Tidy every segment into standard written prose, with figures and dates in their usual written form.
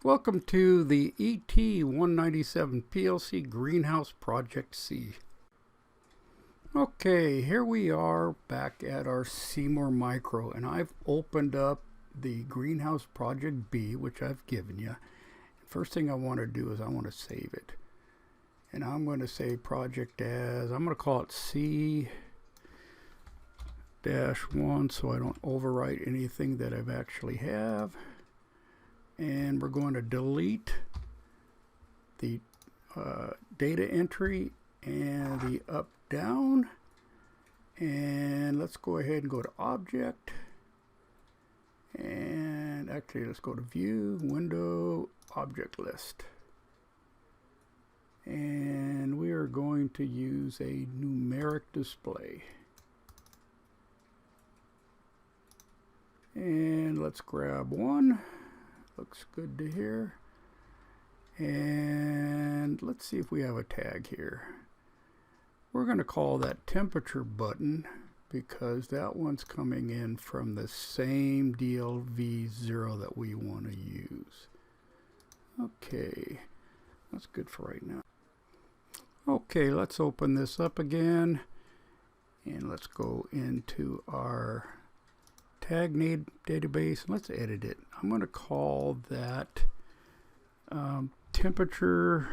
Welcome to the C-197 PLC Greenhouse Project C. Okay, here we are back at our Seymour Micro, and I've opened up the Greenhouse Project B, which I've given you. First thing I want to do is I want to save it. And I'm going to say project as, I'm going to call it C-1 so I don't overwrite anything that I've actually have. And we're going to delete the data entry and the up down, and let's go ahead and go to object, and actually let's go to view, window, object list, and we are going to use a numeric display. And let's grab one. Looks good to here. And let's see if we have a tag here. We're going to call that temperature button because that one's coming in from the same DLV0 that we want to use. Okay, that's good for right now. Okay, let's open this up again and let's go into our tag database. Let's edit it. I'm going to call that temperature.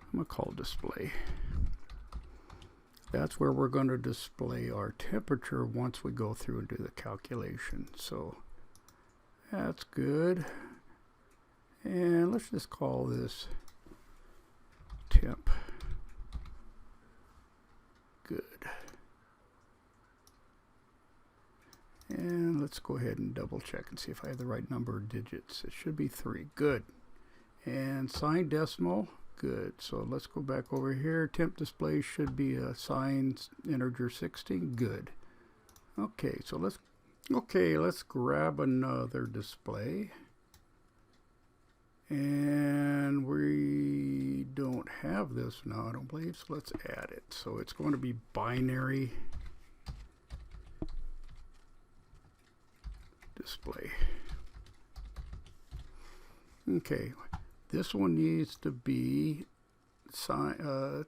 I'm going to call display. That's where we're going to display our temperature once we go through and do the calculation. So that's good. And let's just call this temp. Good. And let's go ahead and double check and see if I have the right number of digits. It should be 3. Good. And sign decimal. Good. So let's go back over here. Temp display should be a signed integer 16. Good. Okay, so let's grab another display. And we don't have this now, I don't believe, so let's add it. So it's going to be binary display. Okay, this one needs to be signed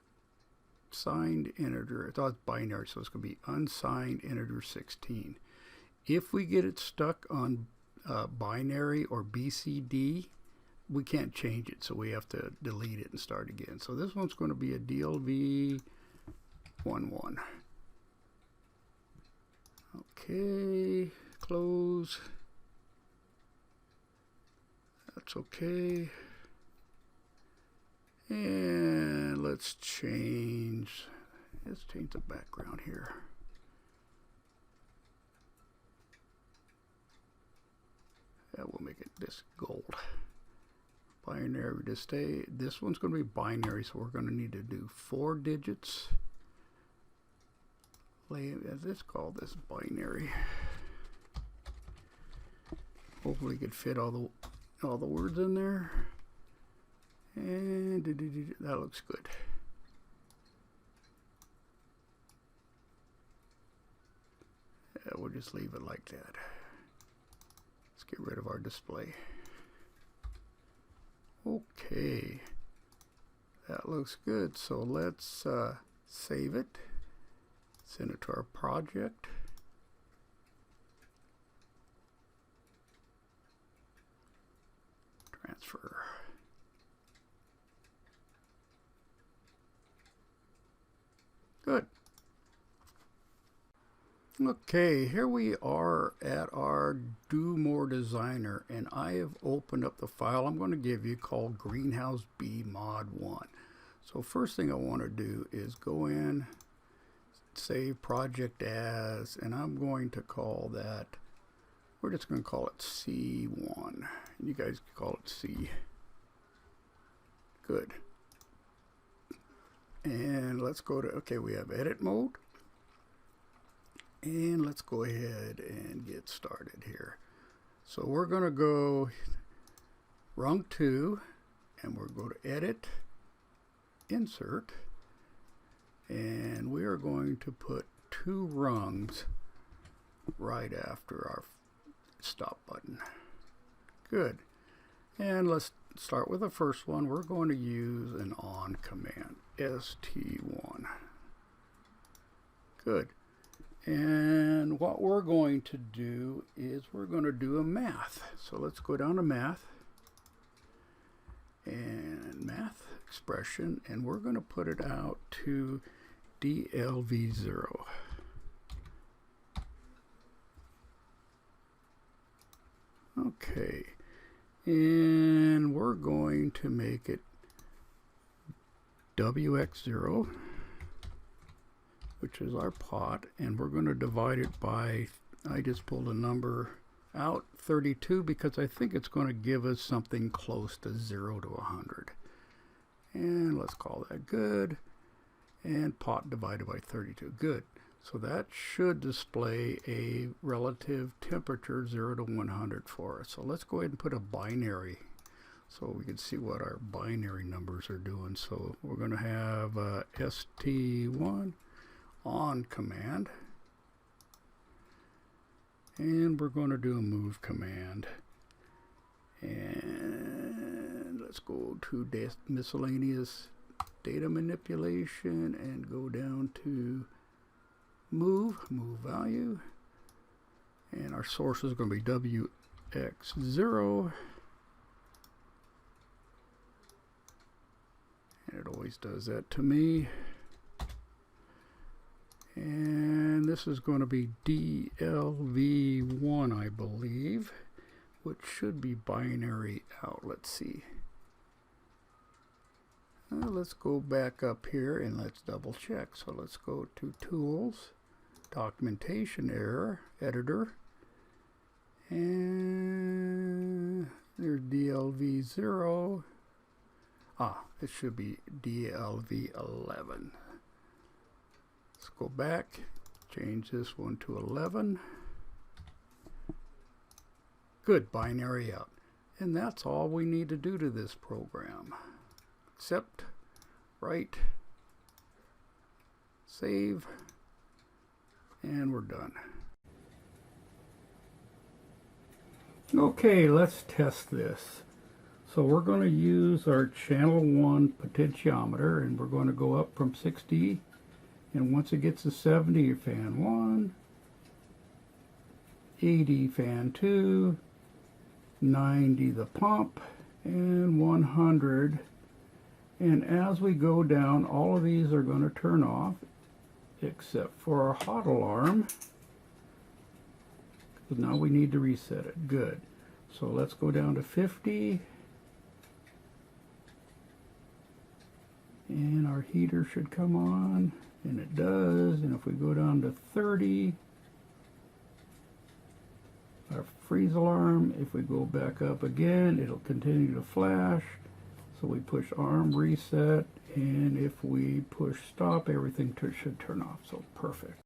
integer. I thought it's binary, so it's going to be unsigned integer 16. If we get it stuck on binary or BCD, we can't change it, so we have to delete it and start again. So this one's going to be a DLV11. Okay, close. That's okay. And let's change the background here. Yeah, we'll make it this gold. Binary to stay. This one's going to be binary, so we're going to need to do 4 digits. Let's call this binary. Hopefully, we could fit all the words in there. And that looks good. Yeah, we'll just leave it like that. Let's get rid of our display. Okay, that looks good. So let's save it, send it to our project. Transfer. Good. Okay, here we are at our Do More Designer, and I have opened up the file I'm going to give you called Greenhouse B Mod 1. So first thing I want to do is go in, save project as, and I'm going to call that, we're just going to call it C1. You guys can call it C. Good. And let's go to, okay, we have edit mode. And let's go ahead and get started here. So we're going to go rung 2, and we're going to edit, insert, and we are going to put 2 rungs right after our stop Good. And let's start with the first one. We're going to use an on command, ST1. Good. And what we're going to do is we're going to do a math. So let's go down to math and math expression, and we're going to put it out to DLV0. Okay, and we're going to make it WX0, which is our pot, and we're going to divide it by, I just pulled a number out, 32, because I think it's going to give us something close to 0 to 100. And let's call that good. And pot divided by 32. Good. So that should display a relative temperature 0 to 100 for us. So let's go ahead and put a binary so we can see what our binary numbers are doing. So we're going to have ST1 on command, and we're going to do a move command, and let's go to miscellaneous data manipulation and go down to move value, and our source is going to be WX0, and it always does that to me. And this is going to be DLV1, I believe, which should be binary out. Let's see. Let's go back up here and let's double check. So let's go to Tools, Documentation Error, Editor, and there's DLV0. It should be DLV11. Let's go back, change this one to 11. Good, binary out. And that's all we need to do to this program. Accept, write, save, and we're done. Okay, let's test this. So we're going to use our channel 1 potentiometer, and we're going to go up from 60. And once it gets to 70, your fan 1, 80 fan 2, 90 the pump, and 100. And as we go down, all of these are going to turn off, except for our hot alarm, because now we need to reset it. Good. So let's go down to 50. And our heater should come on. And it does. And if we go down to 30, our freeze alarm, if we go back up again, it'll continue to flash. So we push arm reset, and if we push stop, everything should turn off. So perfect.